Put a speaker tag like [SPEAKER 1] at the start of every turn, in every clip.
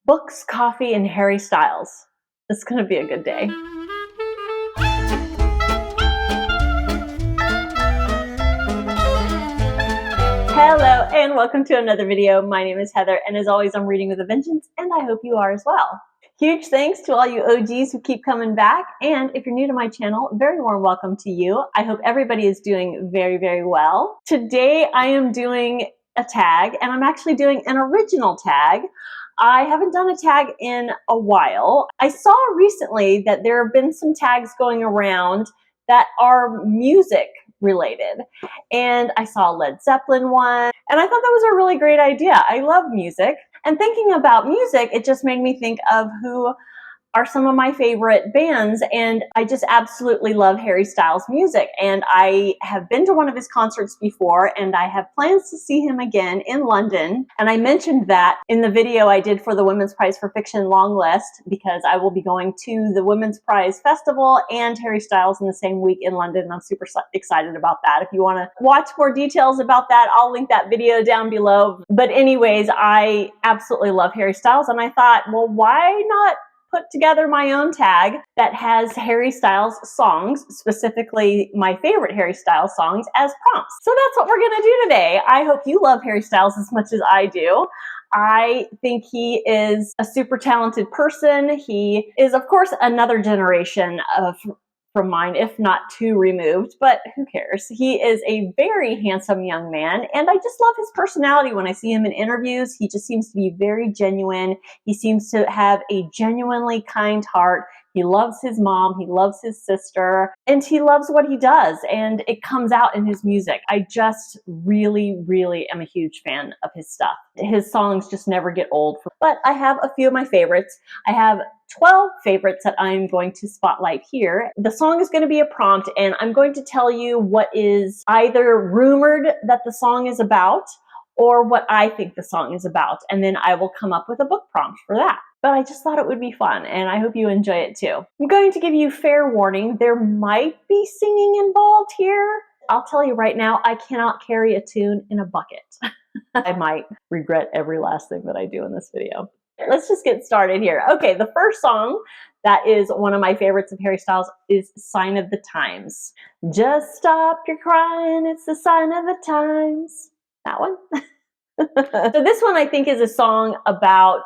[SPEAKER 1] Books, coffee, and Harry Styles. It's going to be a good day. Hello and welcome to another video. My name is Heather, and as always I'm reading with a vengeance, and I hope you are as well. Huge thanks to all you OGs who keep coming back, and if you're new to my channel, very warm welcome to you. I hope everybody is doing very, very well. Today I am doing a tag, and I'm actually doing an original tag. I haven't done a tag in a while. I saw recently that there have been some tags going around that are music related, and I saw a Led Zeppelin one, and I thought that was a really great idea. I love music, and thinking about music, it just made me think of who are some of my favorite bands, and I just absolutely love Harry Styles' music, and I have been to one of his concerts before, and I have plans to see him again in London, and I mentioned that in the video I did for the Women's Prize for Fiction long list, because I will be going to the Women's Prize Festival and Harry Styles in the same week in London, and I'm super excited about that. If you want to watch more details about that, I'll link that video down below. But anyways, I absolutely love Harry Styles, and I thought, well, why not put together my own tag that has Harry Styles songs, specifically my favorite Harry Styles songs, as prompts. So that's what we're gonna do today. I hope you love Harry Styles as much as I do. I think he is a super talented person. He is, of course, another generation from mine, if not two removed, but who cares? He is a very handsome young man, and I just love his personality when I see him in interviews. He just seems to be very genuine. He seems to have a genuinely kind heart. He loves his mom, he loves his sister, and he loves what he does, and it comes out in his music. I just really, really am a huge fan of his stuff. His songs just never get old, but I have a few of my favorites. I have 12 favorites that I'm going to spotlight here. The song is going to be a prompt, and I'm going to tell you what is either rumored that the song is about, or what I think the song is about, and then I will come up with a book prompt for that. But I just thought it would be fun, and I hope you enjoy it too. I'm going to give you fair warning, there might be singing involved here. I'll tell you right now, I cannot carry a tune in a bucket. I might regret every last thing that I do in this video. Let's just get started here. Okay, the first song that is one of my favorites of Harry Styles is Sign of the Times. Just stop your crying, it's the sign of the times. That one. So this one I think is a song about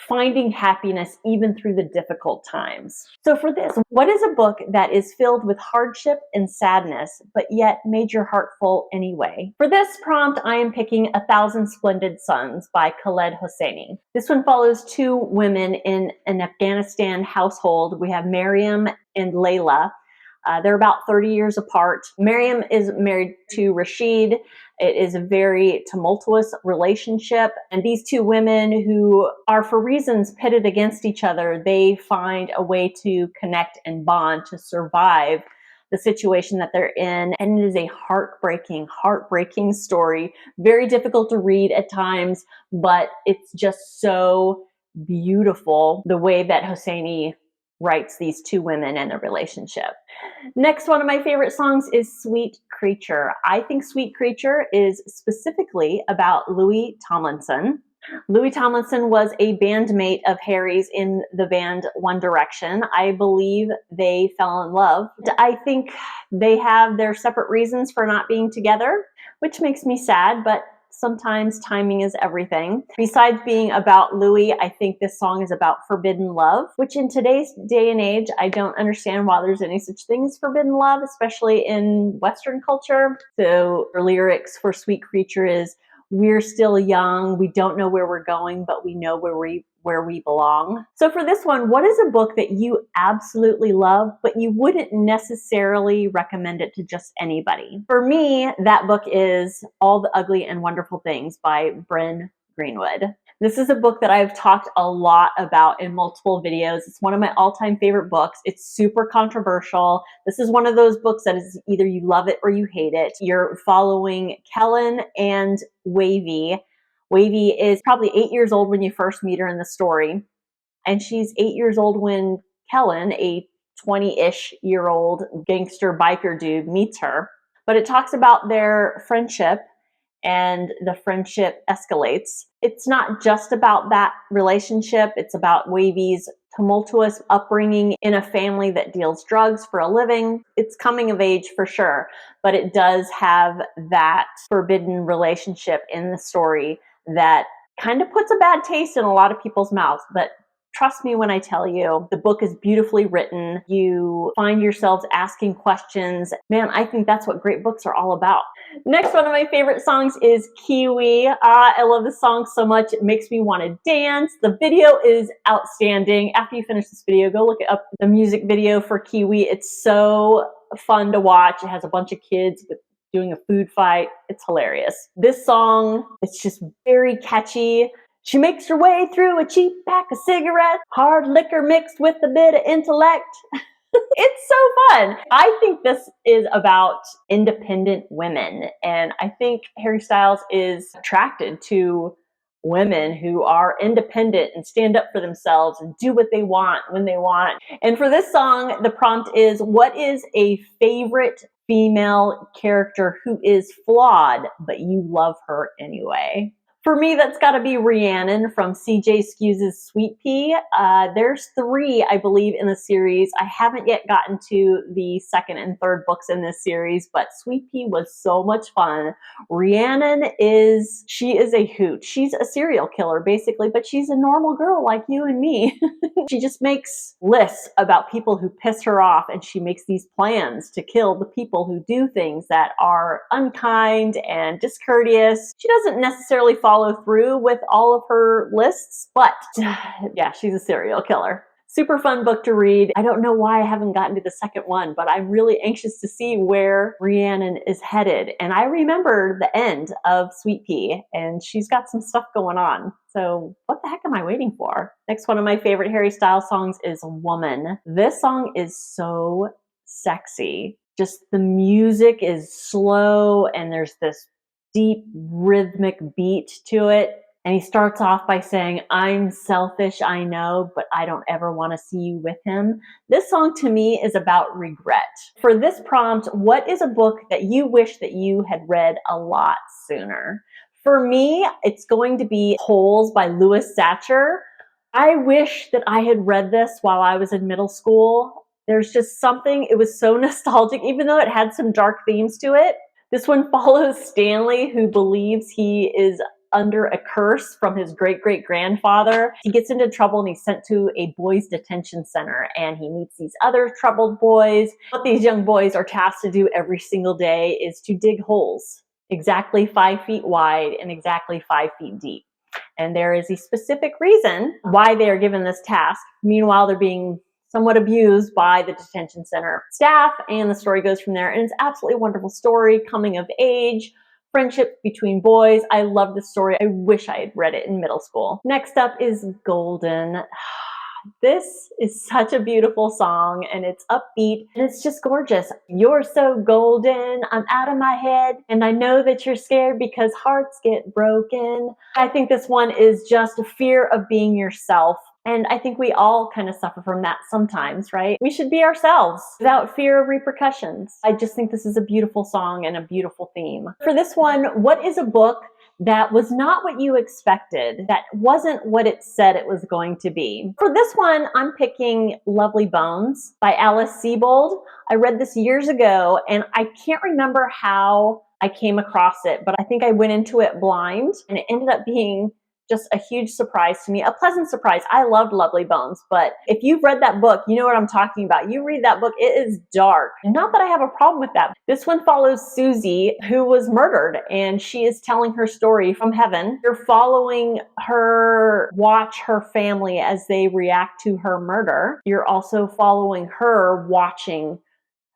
[SPEAKER 1] finding happiness even through the difficult times. So for this, what is a book that is filled with hardship and sadness, but yet made your heart full anyway? For this prompt, I am picking 1,000 Splendid Suns by Khaled Hosseini. This one follows two women in an Afghanistan household. We have Maryam and Layla. They're about 30 years apart. Maryam is married to Rashid. It is a very tumultuous relationship. And these two women, who are for reasons pitted against each other, they find a way to connect and bond to survive the situation that they're in. And it is a heartbreaking, heartbreaking story. Very difficult to read at times, but it's just so beautiful the way that Hosseini writes these two women and their relationship. Next, one of my favorite songs is Sweet Creature. I think Sweet Creature is specifically about Louis Tomlinson. Louis Tomlinson was a bandmate of Harry's in the band One Direction. I believe they fell in love. I think they have their separate reasons for not being together, which makes me sad, but sometimes timing is everything. Besides being about Louis, I think this song is about forbidden love, which in today's day and age, I don't understand why there's any such thing as forbidden love, especially in Western culture. So the lyrics for Sweet Creature is, we're still young, we don't know where we're going, but we know where we belong. So for this one, what is a book that you absolutely love, but you wouldn't necessarily recommend it to just anybody? For me, that book is All the Ugly and Wonderful Things by Bryn Greenwood. This is a book that I've talked a lot about in multiple videos. It's one of my all-time favorite books. It's super controversial. This is one of those books that is either you love it or you hate it. You're following Kellen and Wavy. Wavy is probably 8 years old when you first meet her in the story, and she's 8 years old when Kellen, a 20-ish year old gangster biker dude, meets her. But it talks about their friendship and the friendship escalates. It's not just about that relationship. It's about Wavy's tumultuous upbringing in a family that deals drugs for a living. It's coming of age for sure, but it does have that forbidden relationship in the story that kind of puts a bad taste in a lot of people's mouths. But trust me when I tell you, the book is beautifully written. You find yourselves asking questions. Man, I think that's what great books are all about. Next one of my favorite songs is Kiwi. I love this song so much. It makes me want to dance. The video is outstanding. After you finish this video, go look up the music video for Kiwi. It's so fun to watch. It has a bunch of kids doing a food fight. It's hilarious. This song, it's just very catchy. She makes her way through a cheap pack of cigarettes, hard liquor mixed with a bit of intellect. It's so fun. I think this is about independent women, and I think Harry Styles is attracted to women who are independent and stand up for themselves and do what they want when they want. And for this song, the prompt is, what is a favorite female character who is flawed, but you love her anyway? For me, that's got to be Rhiannon from CJ Skews' Sweet Pea. There's 3, I believe, in the series. I haven't yet gotten to the 2nd and 3rd books in this series, but Sweet Pea was so much fun. Rhiannon she is a hoot. She's a serial killer, basically, but she's a normal girl like you and me. She just makes lists about people who piss her off, and she makes these plans to kill the people who do things that are unkind and discourteous. She doesn't necessarily follow through with all of her lists, but yeah, she's a serial killer. Super fun book to read. I don't know why I haven't gotten to the 2nd one, but I'm really anxious to see where Rhiannon is headed. And I remember the end of Sweet Pea, and she's got some stuff going on. So what the heck am I waiting for? Next one of my favorite Harry Styles songs is Woman. This song is so sexy. Just the music is slow, and there's this deep rhythmic beat to it. And he starts off by saying, I'm selfish, I know, but I don't ever want to see you with him. This song to me is about regret. For this prompt, what is a book that you wish that you had read a lot sooner? For me, it's going to be Holes by Louis SACHAR. I wish that I had read this while I was in middle school. There's just something, it was so nostalgic, even though it had some dark themes to it. This one follows Stanley, who believes he is under a curse from his great-great-grandfather. He gets into trouble and he's sent to a boys' detention center, and he meets these other troubled boys. What these young boys are tasked to do every single day is to dig holes exactly 5 feet wide and exactly 5 feet deep. And there is a specific reason why they are given this task. Meanwhile, they're being somewhat abused by the detention center staff, and the story goes from there. And it's absolutely a wonderful story, coming of age, friendship between boys. I love this story. I wish I had read it in middle school. Next up is Golden. This is such a beautiful song, and it's upbeat, and it's just gorgeous. You're so golden, I'm out of my head, and I know that you're scared because hearts get broken. I think this one is just a fear of being yourself. And I think we all kind of suffer from that sometimes, right? We should be ourselves without fear of repercussions. I just think this is a beautiful song and a beautiful theme. For this one, what is a book that was not what you expected, that wasn't what it said it was going to be? For this one, I'm picking Lovely Bones by Alice Sebold. I read this years ago, and I can't remember how I came across it, but I think I went into it blind, and it ended up being just a huge surprise to me, a pleasant surprise. I loved Lovely Bones, but if you've read that book, you know what I'm talking about. You read that book, it is dark. Not that I have a problem with that. This one follows Susie, who was murdered, and she is telling her story from heaven. You're following her, watch her family as they react to her murder. You're also following her watching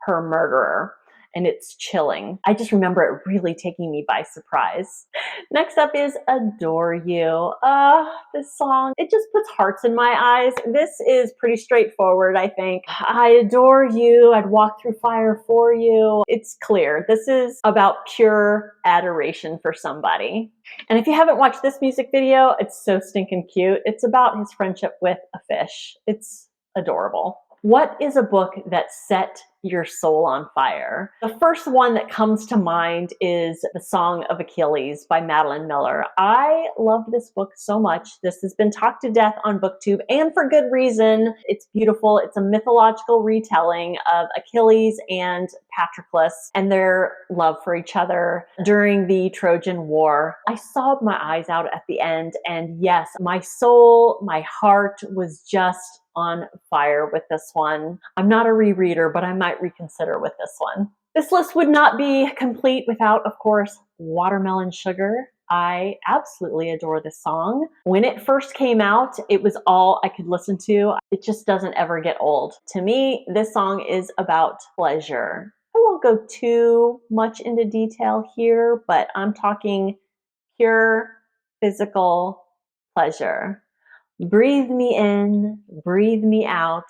[SPEAKER 1] her murderer. And it's chilling. I just remember it really taking me by surprise. Next up is Adore You. This song, it just puts hearts in my eyes. This is pretty straightforward, I think. I adore you, I'd walk through fire for you. It's clear. This is about pure adoration for somebody. And if you haven't watched this music video, it's so stinking cute. It's about his friendship with a fish. It's adorable. What is a book that set your soul on fire. The first one that comes to mind is The Song of Achilles by Madeline Miller. I love this book so much. This has been talked to death on Booktube, and for good reason. It's beautiful. It's a mythological retelling of Achilles and Patroclus and their love for each other during the Trojan War. I sobbed my eyes out at the end, and yes, my soul, my heart was just on fire with this one. I'm not a rereader, but I might reconsider with this one. This list would not be complete without, of course, Watermelon Sugar. I absolutely adore this song. When it first came out, it was all I could listen to. It just doesn't ever get old. To me, this song is about pleasure. I won't go too much into detail here, but I'm talking pure physical pleasure. Breathe me in, breathe me out.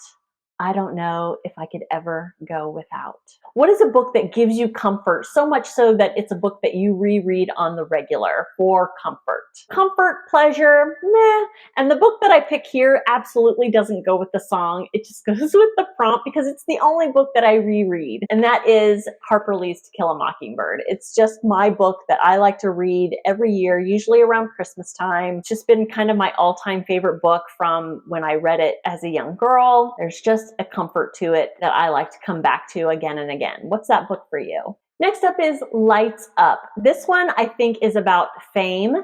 [SPEAKER 1] I don't know if I could ever go without. What is a book that gives you comfort, so much so that it's a book that you reread on the regular for comfort? Comfort, pleasure, meh. And the book that I pick here absolutely doesn't go with the song. It just goes with the prompt because it's the only book that I reread, and that is Harper Lee's To Kill a Mockingbird. It's just my book that I like to read every year, usually around Christmas time. It's just been kind of my all-time favorite book from when I read it as a young girl. There's just a comfort to it that I like to come back to again and again. What's that book for you? Next up is Lights Up. This one I think is about fame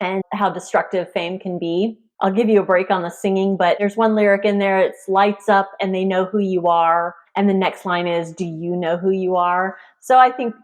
[SPEAKER 1] and how destructive fame can be. I'll give you a break on the singing, but there's one lyric in there. It's lights up and they know who you are. And the next line is, do you know who you are? So I think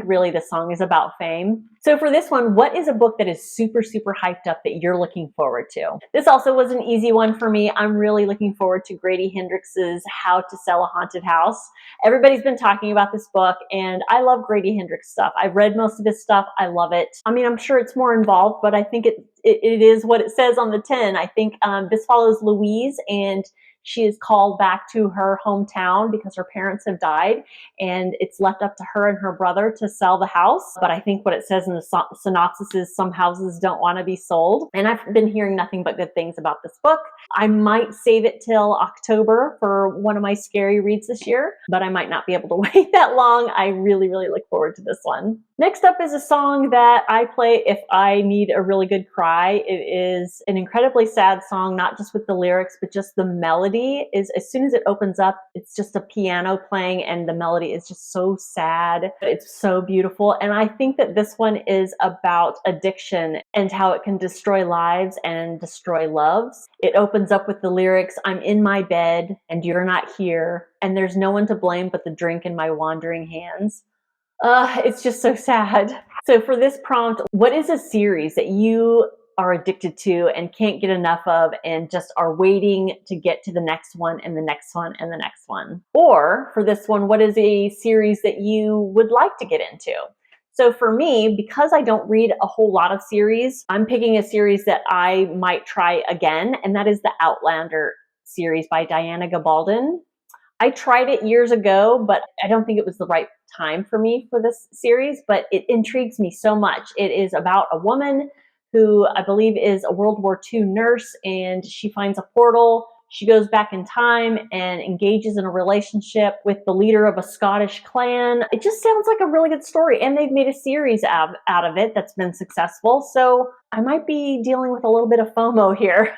[SPEAKER 1] really the song is about fame. So for this one, what is a book that is super, super hyped up that you're looking forward to? This also was an easy one for me. I'm really looking forward to Grady Hendrix's How to Sell a Haunted House. Everybody's been talking about this book, and I love Grady Hendrix stuff. I've read most of his stuff. I love it. I mean, I'm sure it's more involved, but I think it is what it says on the tin. I think this follows Louise, and she is called back to her hometown because her parents have died, and it's left up to her and her brother to sell the house. But I think what it says in the synopsis is some houses don't want to be sold. And I've been hearing nothing but good things about this book. I might save it till October for one of my scary reads this year, but I might not be able to wait that long. I really, really look forward to this one. Next up is a song that I play if I need a really good cry. It is an incredibly sad song, not just with the lyrics, but just the melody is, as soon as it opens up, it's just a piano playing and the melody is just so sad. It's so beautiful. And I think that this one is about addiction and how it can destroy lives and destroy loves. It opens up with the lyrics, I'm in my bed and you're not here, and there's no one to blame but the drink in my wandering hands. It's just so sad. So for this prompt, what is a series that you are addicted to and can't get enough of and just are waiting to get to the next one and the next one and the next one? Or for this one, what is a series that you would like to get into? So for me, because I don't read a whole lot of series, I'm picking a series that I might try again, and that is the Outlander series by Diana Gabaldon. I tried it years ago, but I don't think it was the right time for me for this series, but it intrigues me so much. It is about a woman who I believe is a World War II nurse, and she finds a portal. She goes back in time and engages in a relationship with the leader of a Scottish clan. It just sounds like a really good story, and they've made a series out of it that's been successful, so I might be dealing with a little bit of FOMO here.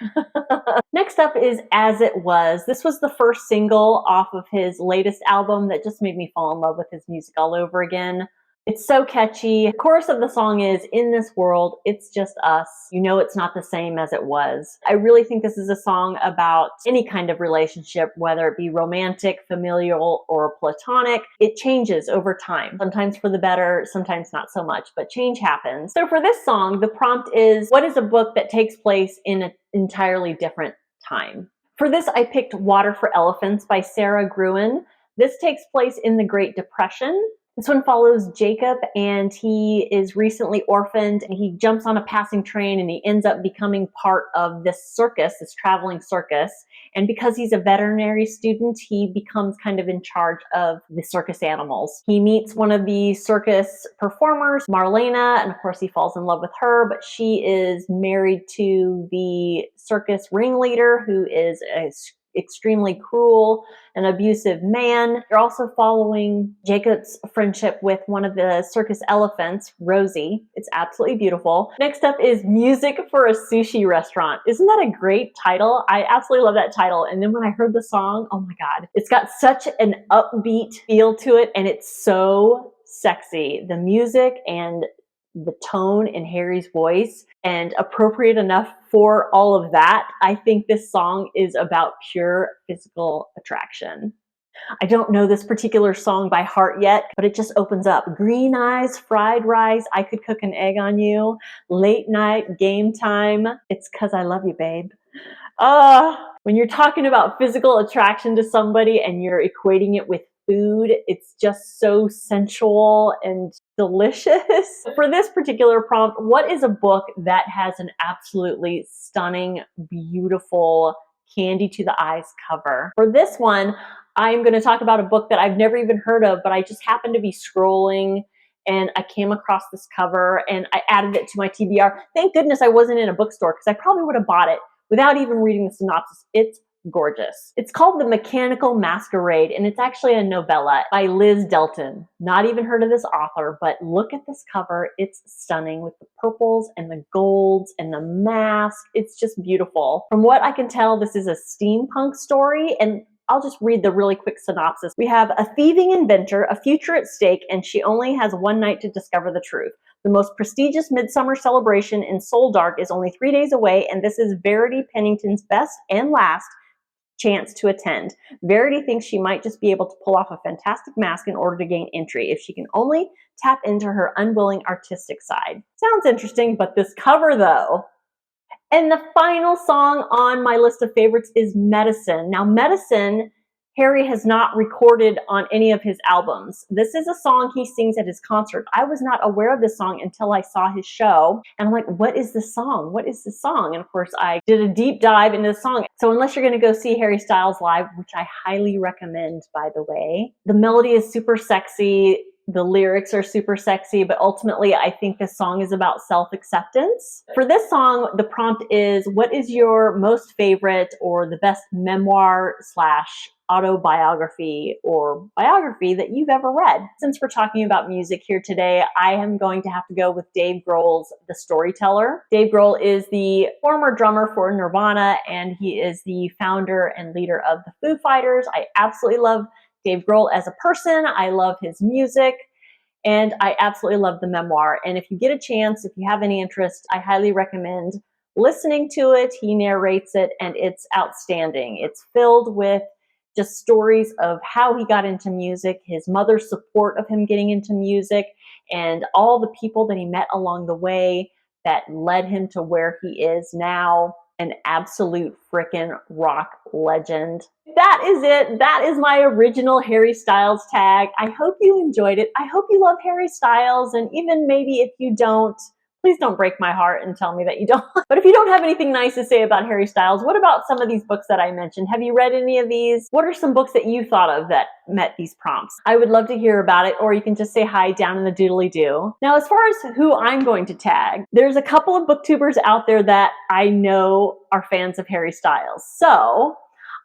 [SPEAKER 1] Next up is As It Was. This was the first single off of his latest album that just made me fall in love with his music all over again. It's so catchy. The chorus of the song is, in this world, it's just us. You know it's not the same as it was. I really think this is a song about any kind of relationship, whether it be romantic, familial, or platonic. It changes over time, sometimes for the better, sometimes not so much, but change happens. So for this song, the prompt is, what is a book that takes place in an entirely different time? For this, I picked Water for Elephants by Sarah Gruen. This takes place in the Great Depression. This one follows Jacob, and he is recently orphaned, and he jumps on a passing train and he ends up becoming part of this circus, this traveling circus. And because he's a veterinary student, he becomes kind of in charge of the circus animals. He meets one of the circus performers, Marlena, and of course he falls in love with her, but she is married to the circus ringleader, who is a extremely cruel and abusive man. You're also following Jacob's friendship with one of the circus elephants, Rosie. It's absolutely beautiful. Next up is Music for a Sushi Restaurant. Isn't that a great title? I absolutely love that title. And then when I heard the song, oh my God, it's got such an upbeat feel to it, and it's so sexy. The music and the tone in Harry's voice, and appropriate enough for all of that. I think this song is about pure physical attraction. I don't know this particular song by heart yet, but it just opens up. Green eyes, fried rice, I could cook an egg on you, late night, game time, it's 'cause I love you, babe. When you're talking about physical attraction to somebody and you're equating it with food, it's just so sensual and delicious. For this particular prompt, what is a book that has an absolutely stunning, beautiful, candy to the eyes cover? For this one, I'm going to talk about a book that I've never even heard of, but I just happened to be scrolling and I came across this cover and I added it to my TBR. Thank goodness I wasn't in a bookstore, because I probably would have bought it without even reading the synopsis. It's gorgeous. It's called The Mechanical Masquerade, and it's actually a novella by Liz Delton. Not even heard of this author, but look at this cover. It's stunning with the purples and the golds and the mask. It's just beautiful. From what I can tell, this is a steampunk story, and I'll just read the really quick synopsis. We have a thieving inventor, a future at stake, and she only has one night to discover the truth. The most prestigious midsummer celebration in Soldark is only 3 days away, and this is Verity Pennington's best and last chance to attend. Verity thinks she might just be able to pull off a fantastic mask in order to gain entry if she can only tap into her unwilling artistic side. Sounds interesting, but this cover though. And the final song on my list of favorites is Medicine. Now, Medicine, Harry has not recorded on any of his albums. This is a song he sings at his concert. I was not aware of this song until I saw his show. And I'm like, what is this song? What is this song? And of course, I did a deep dive into the song. So unless you're going to go see Harry Styles live, which I highly recommend, by the way, the melody is super sexy. The lyrics are super sexy, but ultimately I think this song is about self-acceptance. For this song, the prompt is, what is your most favorite or the best memoir / autobiography or biography that you've ever read? Since we're talking about music here today, I am going to have to go with Dave Grohl's The Storyteller. Dave Grohl is the former drummer for Nirvana, and he is the founder and leader of the Foo Fighters. I absolutely love Dave Grohl as a person. I love his music, and I absolutely love the memoir. And if you get a chance, if you have any interest, I highly recommend listening to it. He narrates it, and it's outstanding. It's filled with just stories of how he got into music, his mother's support of him getting into music, and all the people that he met along the way that led him to where he is now. An absolute frickin' rock legend. That is it. That is my original Harry Styles tag. I hope you enjoyed it. I hope you love Harry Styles, and even maybe if you don't, please don't break my heart and tell me that you don't. But if you don't have anything nice to say about Harry Styles, what about some of these books that I mentioned? Have you read any of these? What are some books that you thought of that met these prompts? I would love to hear about it, or you can just say hi down in the doodly-doo. Now, as far as who I'm going to tag, there's a couple of booktubers out there that I know are fans of Harry Styles. So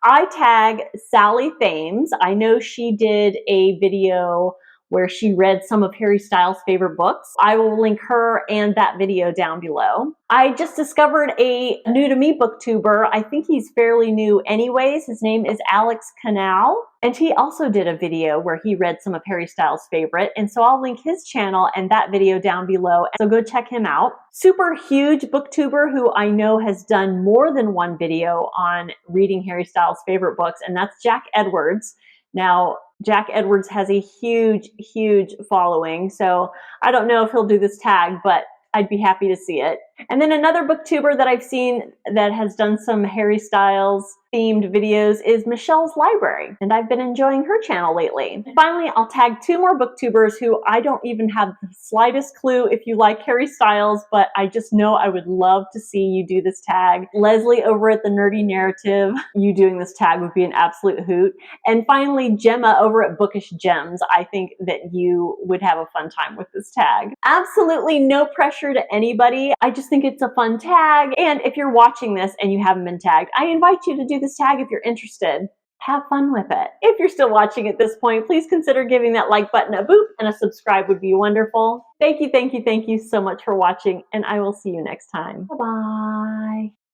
[SPEAKER 1] I tag Sally Thames. I know she did a video where she read some of Harry Styles' favorite books. I will link her and that video down below. I just discovered a new to me booktuber. I think he's fairly new anyways. His name is Alex Canal, and he also did a video where he read some of Harry Styles' favorite, and so I'll link his channel and that video down below, so go check him out. Super huge booktuber who I know has done more than one video on reading Harry Styles' favorite books, and that's Jack Edwards. Now, Jack Edwards has a huge, huge following, so I don't know if he'll do this tag, but I'd be happy to see it. And then another booktuber that I've seen that has done some Harry Styles themed videos is Michelle's Library, and I've been enjoying her channel lately. And finally, I'll tag two more booktubers who I don't even have the slightest clue if you like Harry Styles, but I just know I would love to see you do this tag. Leslie over at The Nerdy Narrative, you doing this tag would be an absolute hoot. And finally, Gemma over at Bookish Gems. I think that you would have a fun time with this tag. Absolutely no pressure to anybody. I just just think it's a fun tag. And if you're watching this and you haven't been tagged, I invite you to do this tag if you're interested. Have fun with it. If you're still watching at this point, please consider giving that like button a boop, and a subscribe would be wonderful. Thank you so much for watching, and I will see you next time. Bye-bye.